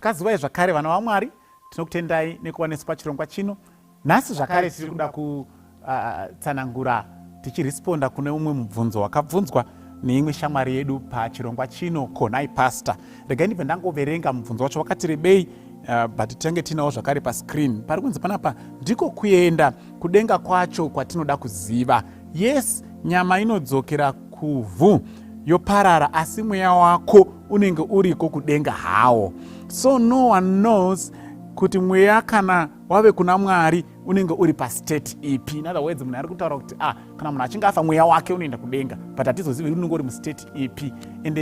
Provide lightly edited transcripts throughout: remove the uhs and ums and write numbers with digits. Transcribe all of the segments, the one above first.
takazivai zvakare vana vaMwari, tinokutendai nekuva nesu pachirongwa chino. Nhasi zvakare tiri kuda kutsanangura tichiresponda kune umwe mubvunzo wakabvunzwa neimwe shamwari yedu pachirongwa chino, Konai Pastor. Regai ndibve ndangoverenga mubvunzo wacho wakati rebei, but tange tinawo zvakare pascreen. Pari kunzi panapa ndiko kuenda kudenga kwacho kwatinoda kuziva. Yes, nyama inodzokera kuvhu yoparara, asi mweya wako unenge uriko kudenga hawo. So no one knows kuti mweya kana wave kuna Mwari unenge uri pastate ipi. In other words, munhu ari kutaura kuti kana munhu achinge afa mweya wake unoenda kudenga, but hatizozivi unenge uri mustate ipi. And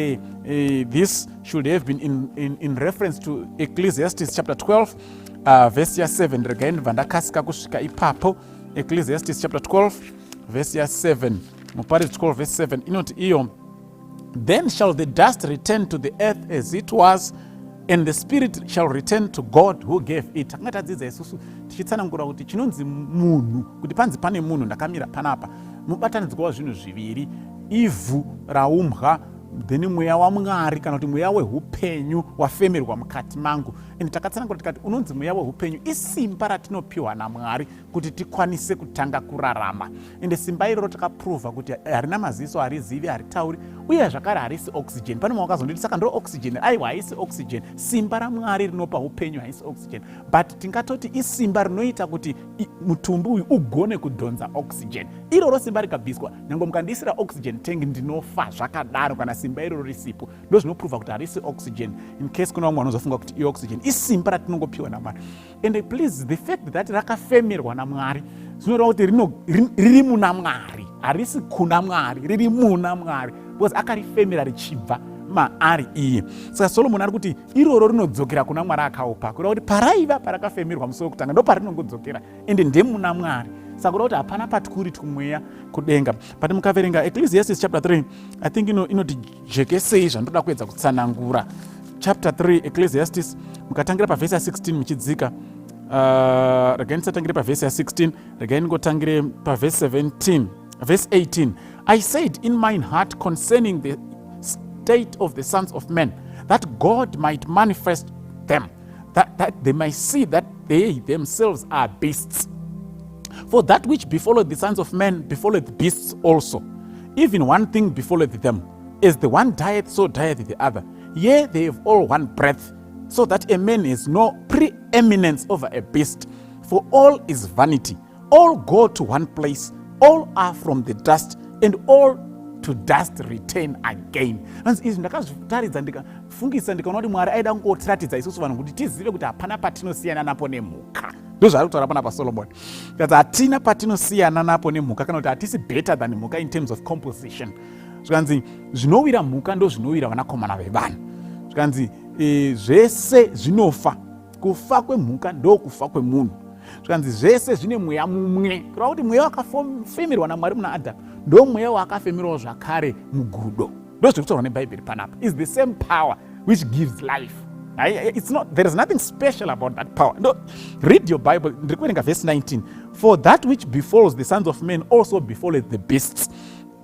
this should have been in reference to Ecclesiastes chapter 12 verse 7. Regai ndibva ndakasika kusvika ipapo. Ecclesiastes chapter 12 verse 7. Muparidzi 12 verse 7 inoti iyo, then shall the dust return to the earth as it was, and the spirit shall return to God who gave it. Takanga tadzidza isusu tichitsanangura kuti chinonzi munhu, kuti panzi pane munhu, ndakamira panapa, mubatanidzwa zvinhu zviviri, ivhu raumbwa, then mweya waMwari kana kuti mweya wehupenyu wafemerwa mukati mangu. And takatsanangura tikati unonzi mweya wehupenyu isimba ratinopiwa naMwari kuti tikwanise kutanga kurarama. And simba iroro takaprova kuti harina maziso, harizivi, haritauri, uye zvakare harisi oxygen. Pane wakazonditi saka ndo oxygen, aiwa haisi oxygen. Simba raMwari rinopa upenyu, haisi oxygen. But tingatoti isimba rinoita kuti mutumbi uyu ugone kudhonza oxygen. Iroro simba rikabviswa, nyange mukandisira oxygen tank ndinofa zvakadaro kana simba iroro risipo. Ndo zvinoprova kuti harisi oxygen. In case kuna vamwe vanozofunga kuti i-oxygen isimba ratinongopiwa naMwari. And please, the fact that rakafemerwa naMwari zvinoreva kuti riri muna Mwari, harisi kuna Mwari, riri muna Mwari, because akarifemera richibva maari iye. Saka Solomon ari kuti iroro rinodzokera kuna Mwari akaupa, kureva kuti paraiva parakafemerwa musi wekutanga ndo parinongodzokera, ende ndemuna Mwari. Saka kureva kuti hapana patkuri twumweya kudenga. But mukaverenga Ecclesiastes chapter 3, I think inotijekesei zvandoda kuedza kutsanangura. Chapter 3 Ecclesiastes, mukatangira pavhesi 16 muchidzika, regai ndisatangire pavhesi 16, regai ndingotangire pavhesi 17, verse 18. I said in mine heart concerning the state of the sons of men, that God might manifest them, that they might see that they themselves are beasts. For that which befalleth the sons of men befalleth beasts also. Even one thing befalleth them. As the one dieth, so dieth the other. Yea, they have all one breath, so that a man is no preeminence over a beast. For all is vanity. All go to one place. All are from the dust, and all to dust return again. Izvi ndakazvitaridza ndikafungisa ndikaona kuti Mwari aida kungotiratidza isusu vanhu kuti tizive kuti hapana patinosiyana napo nemhuka. Ndo zvari kutaura pana paSolomon. Kuti hatina patinosiyana napo nemhuka, kana kuti hatisi better than mhuka in terms of composition. Zvikanzi zvinowira mhuka ndo zvinowira vanakomana vevanhu. Zvikanzi zvese zvinofa. Kufa kwemhuka ndo kufa kwemunhu. Zvikanzi zvese zvine mweya mumwe. Kureva kuti mweya wakafemerwa naMwari muna Adhamu ndo mweya wakafemerwa zvakare mugudo. Ndo zviri kutaurwa neBhaibheri panapa. Is the same power which gives life. It's not, there is nothing special about that power. No, read your Bible. Ndiri kuverenga verse 19. For that which befalls the sons of men also befalleth the beasts.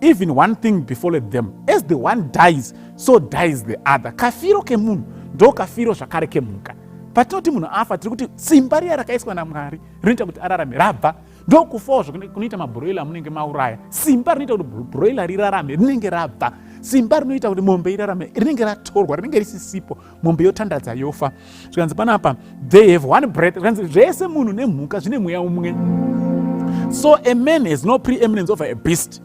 Even one thing befalleth them. As the one dies, so dies the other. Kafiro kemunhu ndo kafiro zvakare kemhuka. Patinoti munhu afa, tiri kuti simba riya rakaiswa naMwari rinoita kuti ararame rabva. Ndo kufawo kunoita mabhuroila munenge mauraya. Simba rinoita kuti bhuroila rirarame rinenge rabva. Simba rinoita kuti mombe irarame rinenge ratorwa, rinenge risisipo, mombe yotandadza yofa. Zvikanzi panapa, they have one breath. Zvikanzi zvese munhu nemhuka zvine mweya umwe. So a man has no preeminence over a beast.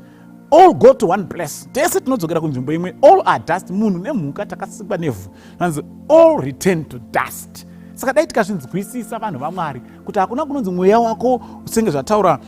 All go to one place. Tese tinodzokera kunzvimbo imwe. All are dust. Munhu nemhuka takasikwa nevhu. Zvikanzi all return to dust. Saka dai tikazvinzwisisa vanhu vaMwari kuti hakuna kunonzi mweya wako senge zvataurwa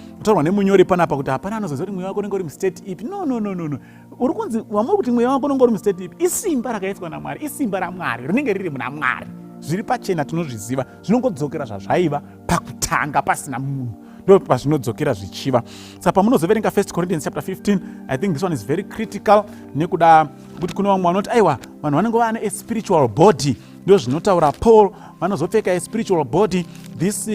nemunyori panapa kuti hapana anozoziva kuti mweya wako unenge uri mustate ipi. No. Uri kunzi wamuri kuti mweya wako unenge uri mustate ipi. Isimba rakaiswa naMwari, isimba raMwari rinenge riri muna Mwari. Zviri pachena tinozviziva, zvinongodzokera zvazvaiva pakutanga pasina munhu. Ndo pazvinodzokera zvichiva. Saka pamunozoverenga 1 Corinthians chapter 15, I think this one is very critical nekuda kuti kuna vamwe vanoti aiwa vanhu vanenge vane a spiritual body. Ndo zvinotaura Paul, vanozopfeka a spiritual body. This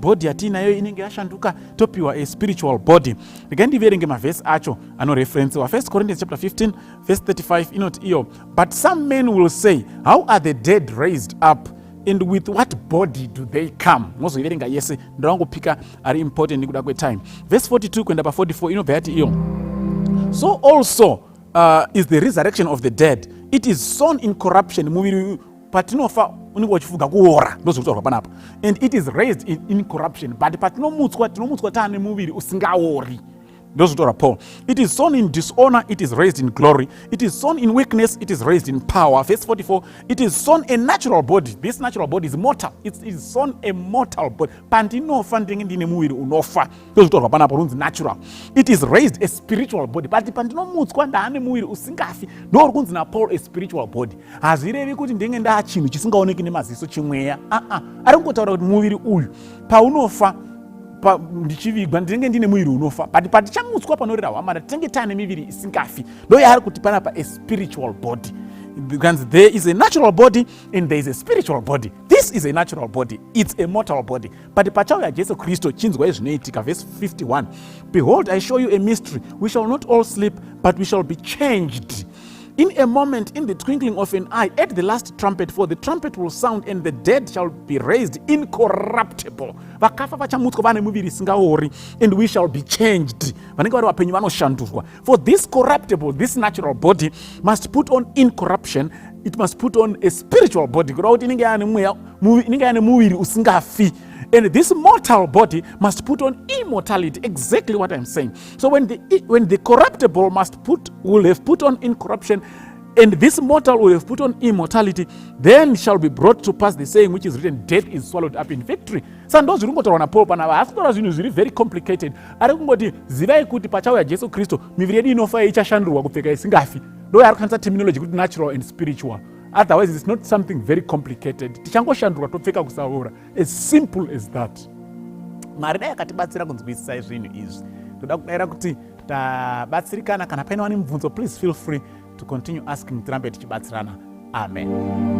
body yatinayo inenge yashanduka, topiwa a spiritual body. Regai ndiverenge mavhesi acho anoreferensiwa. 1 Corinthians chapter 15 verse 35 inoti iyo, but some men will say, how are the dead raised up? and with what body do they come. Mozoiverenga yese ndangopika ari important nekuda kwetime. Verse 42 kuenda pa 44 inobva yati iyo. So also is the resurrection of the dead. It is sown in corruption. Muviri patinofa unenge uchifuga kuora ndozvekutaurwa panapa. And it is raised in incorruption. But patinomutswa taane muviri usingaori. Paul. It is sown in dishonor, it is raised in glory. It is sown in weakness, it is raised in power. Verse 44, it is sown a natural body. This natural body is mortal. It is sown a mortal body. Pandinofa ndine muviri unofa. Natural. It is raised a spiritual body. But pandinomutswa ndaane muviri usingafi. Ndori kunzi naPaul a spiritual body. Hazvirevi kuti ndenge ndaa chinhu chisingaoneki nemaziso chimweya. Ari kungotaura kuti muviri uyu paunofa ndichivigwa ndinenge ndine muviri unofa, but patichamutswa panorera hwamanda tinenge taane miviri isingafi. Ndo yaari kuti panapa a spiritual body. Because there is a natural body and there is a spiritual body. This is a natural body, it's a mortal body. But pachauya Jesu Kristo chinzwa izvinoitika. Verse 51, behold, I show you a mystery. We shall not all sleep, but we shall be changed. In a moment, in the twinkling of an eye, at the last trumpet, for the trumpet will sound, and the dead shall be raised incorruptible. Vakafa vachamutswa vane muviri isingaori, and we shall be changed. Vanenge vari vapenyu vanoshandurwa. For this corruptible, this natural body, must put on incorruption. It must put on a spiritual body. Kureva kuti inenge yaane muviri usingafi. And this mortal body must put on immortality. Exactly what I'm saying. So when the corruptible will have put on incorruption, and this mortal will have put on immortality, then shall be brought to pass the saying which is written, death is swallowed up in victory. Sando zviri kungotaurwa naPaul panapa, haasi kutaura zvinhu zviri very complicated. Ari kungoti zivai kuti pachauya Jesu Kristo miviri yedu inofa ichashandurwa kupfeka isingafi. Ndo yaari kushandisa terminology kuti natural and spiritual. Otherwise, it's not something very complicated. Tichangoshandurwa topfeka kusaora. As simple as that. Mwari dai akatibatsira kunzwisisa zvinhu izvi. Toda kudayira kuti tabatsirikana. Kana paine vane mibvunzo, please feel free to continue asking tirambe tichibatsirana. Amen.